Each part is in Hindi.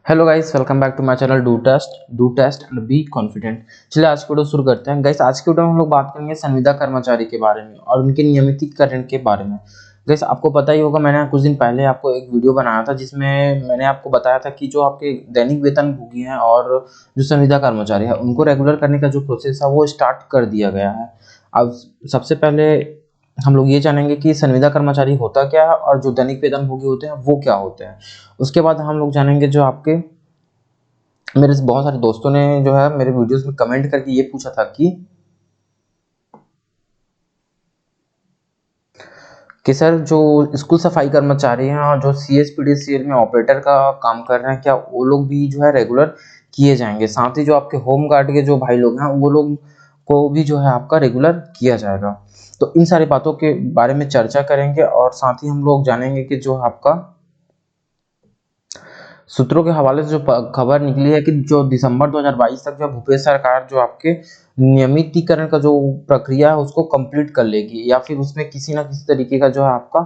Hello guys, welcome back to my channel do test and be confident. चलिए आज की वीडियो शुरू करते हैं। गाइस आज की वीडियो में हम लोग बात करेंगे संविदा कर्मचारी के बारे में और उनके नियमितीकरण के बारे में। गाइस आपको पता ही होगा, मैंने कुछ दिन पहले आपको एक वीडियो बनाया था जिसमें मैंने आपको बताया था कि जो आपके दैनिक वेतनभोगी हैं और जो संविदा कर्मचारी है उनको रेगुलर करने का जो प्रोसेस है वो स्टार्ट कर दिया गया है। अब सबसे पहले हम लोग ये जानेंगे कि संविदा कर्मचारी होता क्या है और जो दैनिक वेतनभोगी होते हैं वो क्या होते हैं। उसके बाद हम लोग जानेंगे जो आपके मेरे से बहुत सारे दोस्तों ने जो है मेरे वीडियोस में कमेंट करके ये पूछा था कि सर जो स्कूल सफाई कर्मचारी हैं और जो सीएसपीडीसीएल में ऑपरेटर का काम कर रहे हैं, क्या वो लोग भी जो है रेगुलर किए जाएंगे। साथ ही जो आपके होम गार्ड के जो भाई लोग हैं वो लोग को भी जो है आपका रेगुलर किया जाएगा। तो इन सारी बातों के बारे में चर्चा करेंगे और साथ ही हम लोग जानेंगे कि जो आपका सूत्रों के हवाले से जो खबर निकली है कि जो दिसंबर 2022 तक जो भूपेश सरकार जो आपके नियमितीकरण का जो प्रक्रिया है उसको कंप्लीट कर लेगी या फिर उसमें किसी ना किसी तरीके का जो है आपका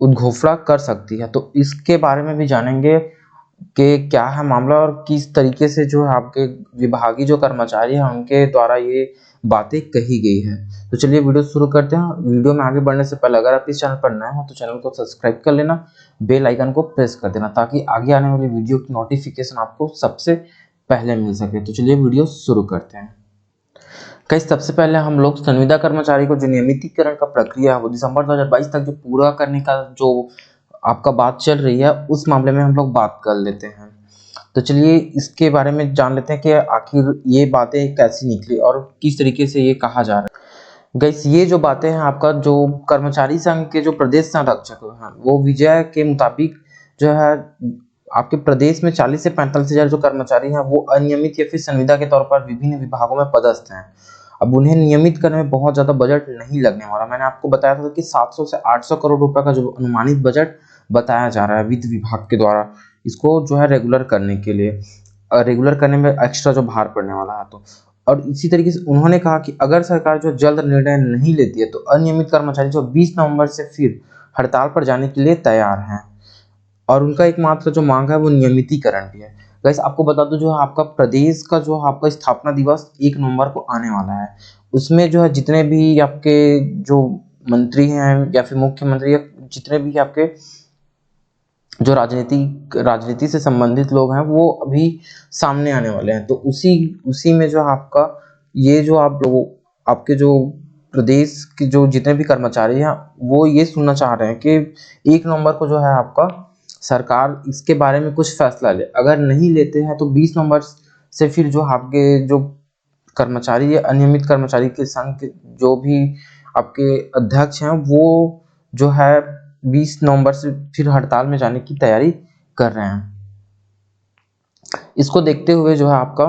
उद्घोषणा कर सकती है। तो इसके बारे में भी जानेंगे कि क्या है मामला और किस तरीके से जो है आपके विभागीय जो कर्मचारी हैं उनके द्वारा ये बातें कही गई है। तो चलिए वीडियो शुरू करते हैं। वीडियो में आगे बढ़ने से पहले अगर आप इस चैनल पर नए हो तो चैनल को सब्सक्राइब कर लेना, बेल आइकन को प्रेस कर देना ताकि आगे आने वाली वीडियो की नोटिफिकेशन आपको सबसे पहले मिल सके। तो चलिए वीडियो शुरू करते हैं। कई सबसे पहले हम लोग संविदा कर्मचारी को जो नियमितीकरण का प्रक्रिया है वो दिसंबर 2022 तक जो पूरा करने का जो आपका बात चल रही है उस मामले में हम लोग बात कर लेते हैं। तो चलिए इसके बारे में जान लेते हैं कि आखिर ये बातें कैसी निकली और किस तरीके से ये कहा जा रहा है। गैस ये जो बातें हैं आपका जो कर्मचारी संघ के जो प्रदेश संरक्षक हैं वो विजय के मुताबिक जो है आपके प्रदेश में 40 से 45 हजार जो कर्मचारी हैं वो अनियमित या फिर संविदा के तौर पर विभिन्न विभागों में पदस्थ हैं। अब उन्हें नियमित करने में बहुत ज्यादा बजट नहीं लगने वाला। मैंने आपको बताया था कि 700 से 800 करोड़ रुपए का जो अनुमानित बजट बताया जा रहा है वित्त विभाग के द्वारा इसको जो है रेगुलर करने के लिए, रेगुलर करने में एक्स्ट्रा जो भार पड़ने वाला है। तो और इसी तरीके से उन्होंने कहा कि अगर सरकार जो जल्द निर्णय नहीं लेती है तो अनियमित कर्मचारी जो 20 नवंबर से फिर हड़ताल पर जाने के लिए तैयार हैं और उनका एकमात्र जो मांग है वो नियमितीकरण की है। गाइस आपको बता दूं जो आपका प्रदेश का जो आपका स्थापना दिवस 1 नवंबर को आने वाला है। उसमें जो है जितने भी आपके जो मंत्री हैं या फिर मुख्यमंत्री या जितने भी आपके जो राजनीति से संबंधित लोग हैं वो अभी सामने आने वाले हैं। तो उसी उसी में जो आपका ये जो आप लोगों आपके जो प्रदेश के जो जितने भी कर्मचारी हैं वो ये सुनना चाह रहे हैं कि 1 नवंबर को जो है आपका सरकार इसके बारे में कुछ फैसला ले। अगर नहीं लेते हैं तो 20 नवंबर से फिर जो आपके जो कर्मचारी या अनियमित कर्मचारी के संघ के जो भी आपके अध्यक्ष हैं वो जो है 20 नवंबर से फिर हड़ताल में जाने की तैयारी कर रहे हैं। इसको देखते हुए जो है आपका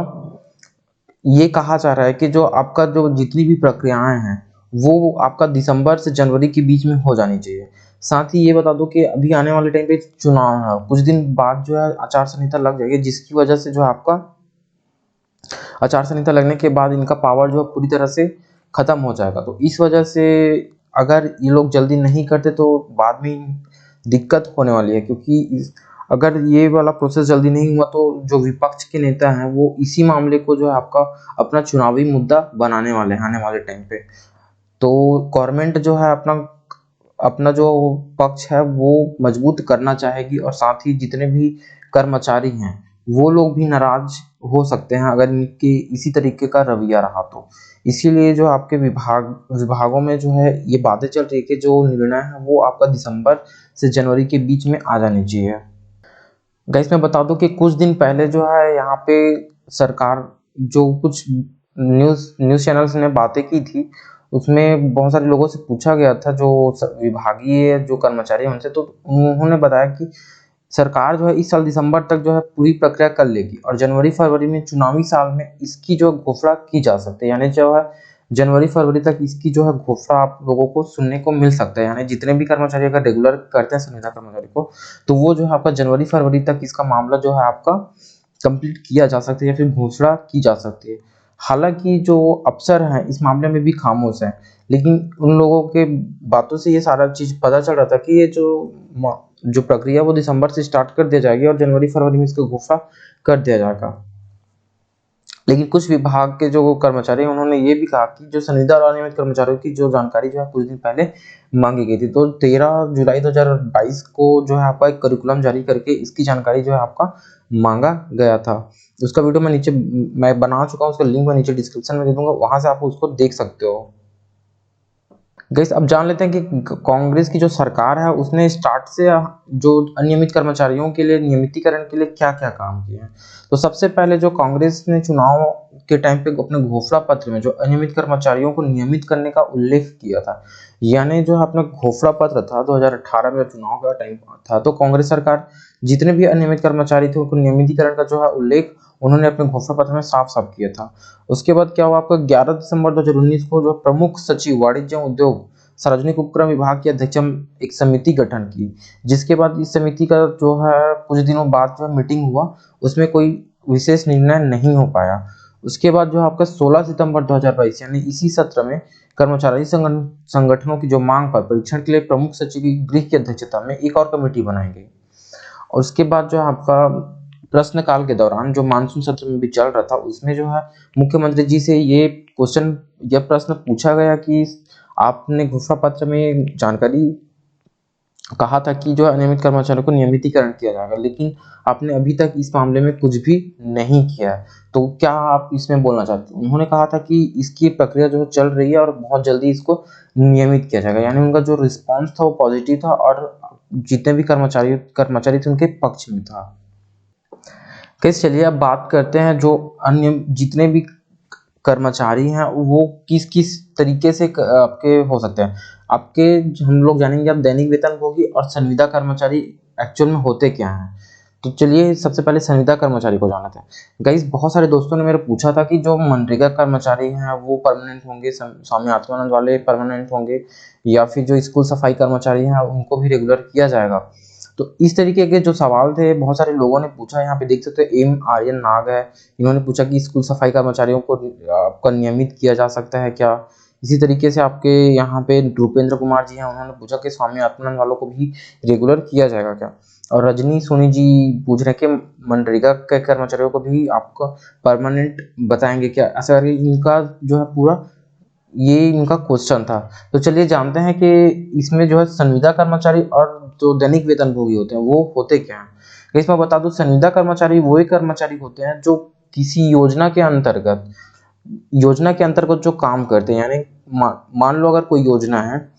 ये कहा जा रहा है कि जो आपका जो जितनी भी प्रक्रियाएं हैं वो आपका दिसंबर से जनवरी के बीच में हो जानी चाहिए। साथ ही ये बता दो कि अभी आने वाले टाइम पे चुनाव है, कुछ दिन बाद जो है आचार संहिता लग जाएगी जिसकी वजह से जो आपका आचार संहिता लगने के बाद इनका पावर जो है पूरी तरह से खत्म हो जाएगा। तो इस वजह से अगर ये लोग जल्दी नहीं करते तो बाद में दिक्कत होने वाली है, क्योंकि अगर ये वाला प्रोसेस जल्दी नहीं हुआ तो जो विपक्ष के नेता हैं वो इसी मामले को जो है आपका अपना चुनावी मुद्दा बनाने वाले हैं आने वाले टाइम पे। तो गवर्नमेंट जो है अपना अपना जो पक्ष है वो मजबूत करना चाहेगी और साथ ही जितने भी कर्मचारी हैं वो लोग भी नाराज हो सकते हैं अगर इनके इसी तरीके का रवैया रहा तो। इसीलिए जो आपके विभागों में जो है ये बातें चल रही है कि जो निर्णय है वो आपका दिसंबर से जनवरी के बीच में आ जानी चाहिए। गाइस मैं बता दूं कि कुछ दिन पहले जो है यहाँ पे सरकार जो कुछ न्यूज़ चैनल्स ने बातें की थी उसमें बहुत सारे लोगों से पूछा गया था जो विभागीय जो कर्मचारी हैं उनसे, तो उन्होंने बताया कि सरकार जो है इस साल दिसंबर तक जो है पूरी प्रक्रिया कर लेगी और जनवरी फरवरी में चुनावी साल में इसकी जो घोषणा की जा सकती है। यानी जो है जनवरी फरवरी तक इसकी जो है घोषणा आप लोगों को सुनने को मिल सकता है। यानी जितने भी कर्मचारी अगर रेगुलर करते हैं संविदा कर्मचारी को तो वो जो है आपका जनवरी फरवरी तक इसका मामला जो है आपका कंप्लीट किया जा सकता है या फिर घोषणा की जा सकती है। हालाँकि जो अफ़सर हैं इस मामले में भी खामोश हैं, लेकिन उन लोगों के बातों से ये सारा चीज़ पता चल रहा था कि ये जो प्रक्रिया वो दिसंबर से स्टार्ट कर दिया जाएगी और जनवरी-फरवरी में इसका घोषणा कर दिया जाएगा। लेकिन कुछ विभाग के जो कर्मचारी हैं उन्होंने ये भी कहा कि जो संविदा और अनियमित कर्मचारियों की जो जानकारी जो है कुछ दिन पहले माँगी गई थी। तो 13 जुलाई 2022 को जो है आपका एक करिकुलम जारी करके इसकी जानकारी जो है आपका माँगा गया था। उसका वीडियो मैं नीचे मैं बना चुका हूँ, उसका लिंक मैं नीचे डिस्क्रिप्शन में दे दूँगा, वहाँ से आप उसको देख सकते हो। गाइस अब जान लेते हैं कि कांग्रेस की जो सरकार है उसने स्टार्ट से जो अनियमित कर्मचारियों के लिए नियमितीकरण के लिए क्या-क्या काम किए हैं। तो सबसे पहले जो कांग्रेस ने चुनाव के टाइम पे अपने घोषणा पत्र में जो अनियमित कर्मचारियों को नियमित करने का उल्लेख किया था, यानी जो अपना घोषणा पत्र था 2018 में चुनाव का टाइम था, तो कांग्रेस सरकार जितने भी अनियमित कर्मचारी थे उनको नियमितीकरण का जो है उल्लेख उन्होंने अपने घोषणा पत्र में साफ-साफ किया था। उसके बाद क्या हुआ आपका 11 दिसंबर 2019 को जो प्रमुख सचिव वाणिज्य एवं उद्योग सार्वजनिक उपक्रम विभाग की अध्यक्ष एक समिति गठन की, जिसके बाद इस समिति का जो है कुछ दिनों बाद जो मीटिंग हुआ, उसमें कोई विशेष निर्णय नहीं हो पाया। उसके बाद जो आपका 16 सितंबर 2022 यानी इसी सत्र में कर्मचारी संगठनों की जो मांग पर परीक्षण के लिए प्रमुख सचिव की गृह की अध्यक्षता में एक और कमेटी बनाई गई। और उसके बाद जो आपका प्रश्नकाल के दौरान जो मानसून सत्र में भी चल रहा था, उसमें जो है मुख्यमंत्री जी से ये प्रश्न पूछा गया कि आपने घोषणा पत्र में जानकारी कहा था कि जो अनियमित कर्मचारियों को नियमितीकरण किया जाएगा, लेकिन आपने अभी तक इस मामले में कुछ भी नहीं किया है। तो क्या आप इसमें बोलना चाहते हैं? उन्होंने कहा था कि इसकी प्रक्रिया जो चल रही है और बहुत जल्दी इसको नियमित किया जाएगा। यानी उनका जो रिस्पॉन्स था वो पॉजिटिव था और जितने भी कर्मचारी थे उनके पक्ष में था। गाइस चलिए अब बात करते हैं जो अन्य जितने भी कर्मचारी हैं वो किस-किस तरीके से आपके हो सकते हैं। आपके हम लोग जानेंगे अब दैनिक वेतनभोगी और संविदा कर्मचारी एक्चुअल में होते क्या हैं। तो चलिए सबसे पहले संविदा कर्मचारी को जान लेते हैं। गाइस बहुत सारे दोस्तों ने मेरे पूछा था कि जो मनरेगा कर्मचारी हैं वो परमानेंट होंगे, स्वामी आत्मानंद वाले परमानेंट होंगे या फिर जो स्कूल सफाई कर्मचारी हैं उनको भी रेगुलर किया जाएगा। तो इस तरीके के जो सवाल थे बहुत सारे लोगों ने पूछा, यहाँ पे देख सकते हो एम आर्यन नाग है, इन्होंने पूछा कि स्कूल सफाई कर्मचारियों को आपका नियमित किया जा सकता है क्या? इसी तरीके से आपके यहाँ पे रूपेंद्र कुमार जी हैं, उन्होंने पूछा कि स्वामी आत्मानंद वालों को भी रेगुलर किया जाएगा क्या? और रजनी सोनी जी पूछ रहे हैं कि मनरेगा के कर्मचारियों को भी आपको परमानेंट बताएंगे क्या? ऐसा करके इनका जो है पूरा ये इनका क्वेश्चन था। तो चलिए जानते हैं कि इसमें जो है संविदा कर्मचारी और जो दैनिक वेतनभोगी होते हैं वो होते क्या हैं। तो इसमें बता दूं संविदा कर्मचारी वो ही कर्मचारी होते हैं जो किसी योजना के अंतर्गत जो काम करते हैं, यानी मान लो अगर कोई योजना है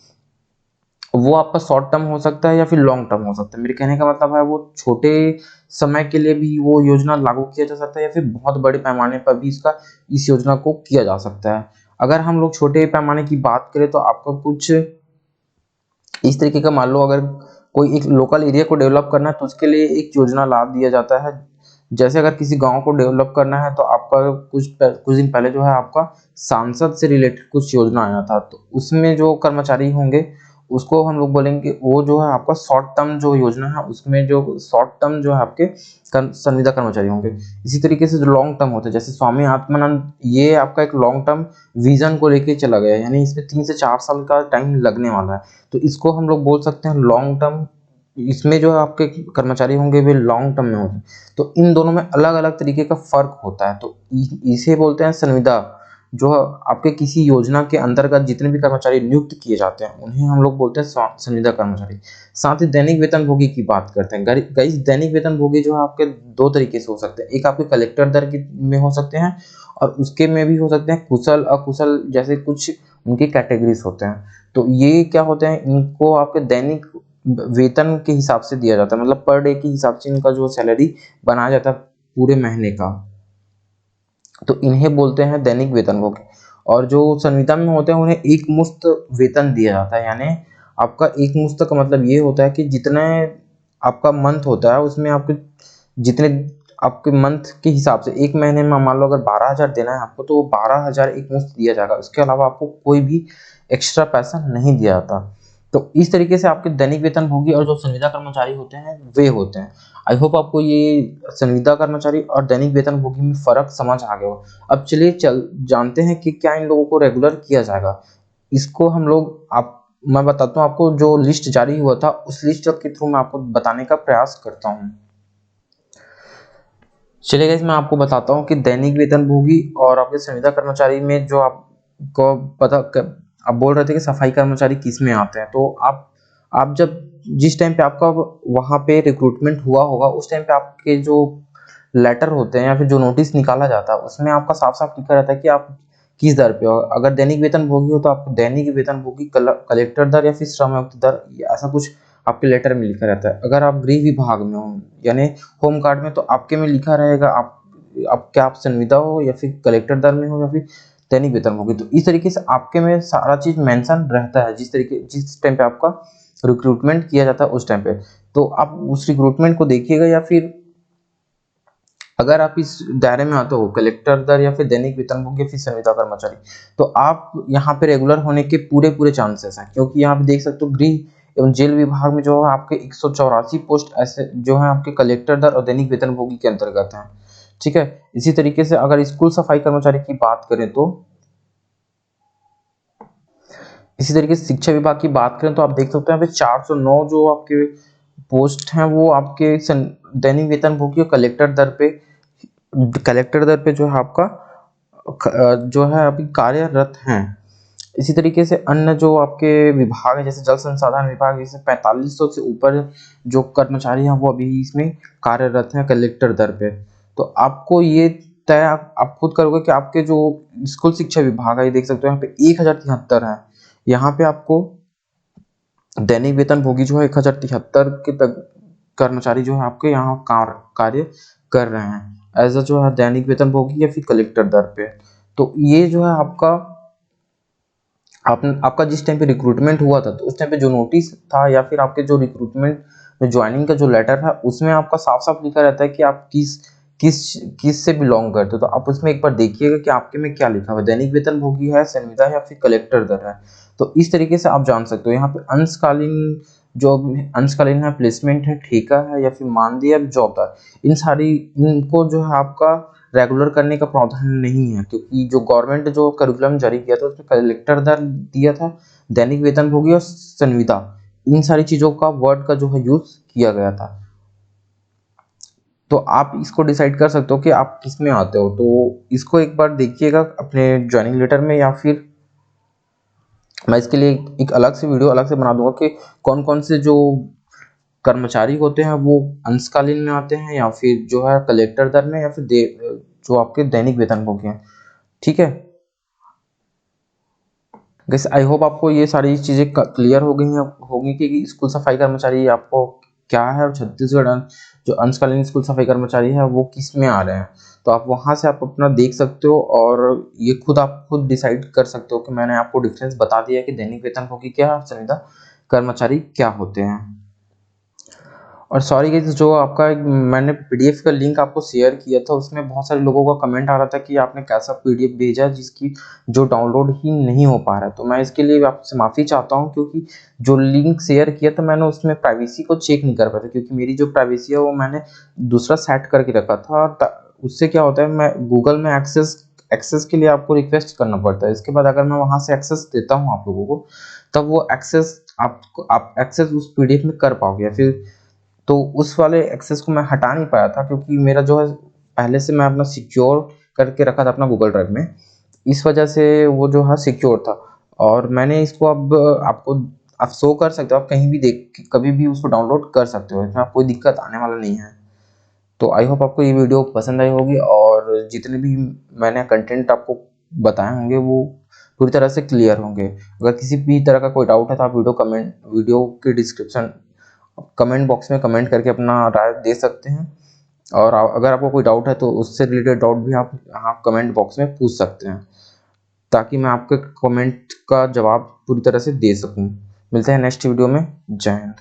वो आपका शॉर्ट टर्म हो सकता है या फिर लॉन्ग टर्म हो सकता है। मेरे कहने का मतलब है वो छोटे समय के लिए भी वो योजना लागू किया जा सकता है या फिर बहुत बड़े पैमाने पर भी इस योजना को किया जा सकता है। अगर हम लोग छोटे पैमाने की बात करें तो आपका कुछ इस तरीके का मान लो अगर कोई एक लोकल एरिया को डेवलप करना है तो उसके लिए एक योजना लाभ दिया जाता है। जैसे अगर किसी गाँव को डेवलप करना है तो आपका कुछ दिन पहले जो है आपका सांसद से रिलेटेड कुछ योजना आया था, तो उसमें जो कर्मचारी होंगे उसको हम लोग बोलेंगे वो जो है आपका शॉर्ट टर्म जो योजना है उसमें जो शॉर्ट टर्म जो है आपके संविदा कर्मचारी होंगे। इसी तरीके से जो लॉन्ग टर्म होते हैं जैसे स्वामी आत्मानंद ये आपका एक लॉन्ग टर्म विजन को लेके चला गया है, यानी इसमें 3 से 4 साल का टाइम लगने वाला है, तो इसको हम लोग बोल सकते हैं लॉन्ग टर्म। इसमें जो आपके कर्मचारी होंगे वे लॉन्ग टर्म में होंगे। तो इन दोनों में अलग-अलग तरीके का फ़र्क होता है। तो इसे बोलते हैं संविदा, जो आपके किसी योजना के अंतर्गत जितने भी कर्मचारी नियुक्त किए जाते हैं उन्हें हम लोग बोलते हैं संविदा कर्मचारी। साथ ही दैनिक वेतनभोगी की बात करते हैं। गाइस दैनिक वेतनभोगी जो है आपके 2 तरीके से हो सकते हैं। एक आपके कलेक्टर दर में हो सकते हैं और उसके में भी हो सकते हैं कुशल अकुशल जैसे कुछ उनके कैटेगरीज होते हैं। तो ये क्या होते हैं, इनको आपके दैनिक वेतन के हिसाब से दिया जाता है, मतलब पर डे के हिसाब से इनका जो सैलरी बनाया जाता है पूरे महीने का, तो इन्हें बोलते हैं दैनिक वेतनभोगी। और जो संविदा में होते हैं उन्हें एक मुश्त वेतन दिया जाता है, यानी आपका एक मुश्त का मतलब ये होता है कि जितने आपका मंथ होता है उसमें आपके जितने आपके मंथ के हिसाब से एक महीने में मान लो अगर 12,000 देना है आपको तो वो 12,000 एक मुश्त दिया जाएगा। उसके अलावा आपको कोई भी एक्स्ट्रा पैसा नहीं दिया जाता। तो इस तरीके से आपके दैनिक वेतनभोगी और जो संविदा कर्मचारी होते हैं वे होते हैं। आई होप आपको ये संविदा कर्मचारी और दैनिक वेतनभोगी में फ़र्क समझ आ गया हो। अब चलिए जानते हैं कि क्या इन लोगों को रेगुलर किया जाएगा। इसको हम लोग आप मैं बताता हूँ आपको, जो लिस्ट जारी हुआ था उस लिस्ट के थ्रू मैं आपको बताने का प्रयास करता हूँ। चलिए गाइस, मैं आपको बताता हूँ कि दैनिक वेतनभोगी और आपके संविदा कर्मचारी में जो आपको आप बोल रहे थे कि सफाई कर्मचारी किस में आते हैं, तो आप जब जिस टाइम पे आपका वहाँ पे रिक्रूटमेंट हुआ होगा उस टाइम पे आपके जो लेटर होते हैं या फिर जो नोटिस निकाला जाता है उसमें आपका साफ-साफ लिखा रहता है कि आप किस दर पे हो। अगर दैनिक वेतनभोगी हो तो आपको दैनिक वेतनभोगी कलेक्टर दर या फिर श्रमयुक्त दर, ऐसा कुछ आपके लेटर में लिखा रहता है। अगर आप गृह विभाग में हो यानी होम गार्ड में, तो आपके में लिखा रहेगा आप क्या आप संविदा हो या फिर कलेक्टर दर में हो या फिर दैनिक वेतनभोगी। तो इस तरीके से आपके में सारा चीज मेंशन रहता है जिस टाइम पे आपका रिक्रूटमेंट किया जाता है उस टाइम पे। तो आप उस रिक्रूटमेंट को देखिएगा, या फिर अगर आप इस दायरे में आते हो कलेक्टर दर या फिर दैनिक वेतनभोगी या फिर संविदा कर्मचारी, तो आप यहाँ पे रेगुलर होने के पूरे चांसेस हैं, क्योंकि यहाँ पे देख सकते हो गृह एवं जेल विभाग में जो है आपके 184 पोस्ट ऐसे जो है आपके कलेक्टर दर और दैनिक वेतनभोगी के अंतर्गत हैं। ठीक है। इसी तरीके से अगर स्कूल सफाई कर्मचारी की बात करें तो इसी तरीके से शिक्षा विभाग की बात करें तो आप देख सकते हैं यहाँ पे 409 जो आपके पोस्ट हैं वो आपके दैनिक वेतनभोगी और कलेक्टर दर पे जो है आपका जो है अभी कार्यरत हैं। इसी तरीके से अन्य जो आपके विभाग है जैसे जल संसाधन विभाग, जैसे 4500 से ऊपर जो कर्मचारी हैं वो अभी इसमें कार्यरत हैं कलेक्टर दर पे। तो आपको ये तय आप खुद करोगे कि आपके जो स्कूल शिक्षा विभाग है, ये देख सकते हो यहाँ पे 1073 है। यहाँ पे आपको दैनिक वेतनभोगी जो है 1073 के तक कर्मचारी जो है आपके यहाँ कार्य कर रहे हैं एज अ जो है दैनिक वेतनभोगी या फिर कलेक्टर दर पे। तो ये जो है आपका जिस टाइम पे रिक्रूटमेंट हुआ था तो उस टाइम पे जो नोटिस था या फिर आपके जो रिक्रूटमेंट में ज्वाइनिंग का जो लेटर था उसमें आपका साफ-साफ लिखा रहता है कि आप किस किस से बिलोंग करते हो। तो आप उसमें एक बार देखिएगा कि आपके में क्या लिखा हुआ है, दैनिक वेतनभोगी है, संविदा है या फिर कलेक्टर दर है। तो इस तरीके से आप जान सकते हो। यहाँ पे अंशकालीन है, प्लेसमेंट है, ठेका है या फिर मानदेय या जॉबदार, इनको जो है आपका रेगुलर करने का प्रावधान नहीं है, क्योंकि जो गवर्नमेंट जो करिकुलम जारी किया था उसमें कलेक्टर दर दिया था, दैनिक वेतनभोगी और संविदा, इन सारी चीजों का वर्ड का जो है यूज किया गया था। तो आप इसको डिसाइड कर सकते हो कि आप किस में आते हो। तो इसको एक बार देखिएगा अपने ज्वाइनिंग लेटर में, या फिर मैं इसके लिए एक अलग से वीडियो अलग से बना दूंगा कि कौन कौन से जो कर्मचारी होते हैं वो अंशकालीन में आते हैं या फिर जो है कलेक्टर दर में या फिर जो आपके दैनिक वेतनभोगी हैं। ठीक है गैस, आई होप आपको ये सारी चीज़ें क्लियर हो गई हैं होंगी कि स्कूल सफाई कर्मचारी आपको क्या है, और छत्तीसगढ़ जो अंशकालीन स्कूल सफाई कर्मचारी है वो किस में आ रहे हैं। तो आप वहाँ से आप अपना देख सकते हो और ये आप खुद डिसाइड कर सकते हो कि मैंने आपको डिफरेंस बता दिया कि दैनिक वेतनभोगी क्या है और संविदा कर्मचारी क्या होते हैं। और सॉरी गाइस, जो आपका मैंने पीडीएफ का लिंक आपको शेयर किया था उसमें बहुत सारे लोगों का कमेंट आ रहा था कि आपने कैसा पीडीएफ भेजा जिसकी जो डाउनलोड ही नहीं हो पा रहा है। तो मैं इसके लिए आपसे माफ़ी चाहता हूं, क्योंकि जो लिंक शेयर किया था मैंने उसमें प्राइवेसी को चेक नहीं कर पाया था, क्योंकि मेरी जो प्राइवेसी है वो मैंने दूसरा सेट करके रखा था। उससे क्या होता है, मैं गूगल में एक्सेस के लिए आपको रिक्वेस्ट करना पड़ता है। इसके बाद अगर मैं वहां से एक्सेस देता हूँ आप लोगों को, तब वो एक्सेस आप एक्सेस उस पीडीएफ में कर पाओगे। या फिर तो उस वाले एक्सेस को मैं हटा नहीं पाया था, क्योंकि मेरा जो है पहले से मैं अपना सिक्योर करके रखा था अपना गूगल ड्राइव में, इस वजह से वो जो है सिक्योर था। और मैंने इसको अब आपको आप शो कर सकते हो, आप कहीं भी देख कभी भी उसको डाउनलोड कर सकते हो, इसमें कोई दिक्कत आने वाला नहीं है। तो आई होप आपको ये वीडियो पसंद आई होगी और जितने भी मैंने कंटेंट आपको बताए होंगे वो पूरी तरह से क्लियर होंगे। अगर किसी भी तरह का कोई डाउट है तो आप वीडियो के डिस्क्रिप्शन कमेंट बॉक्स में कमेंट करके अपना राय दे सकते हैं। और अगर आपको कोई डाउट है तो उससे रिलेटेड डाउट भी आप यहाँ कमेंट बॉक्स में पूछ सकते हैं, ताकि मैं आपके कमेंट का जवाब पूरी तरह से दे सकूं। मिलते हैं नेक्स्ट वीडियो में। जय हिंद।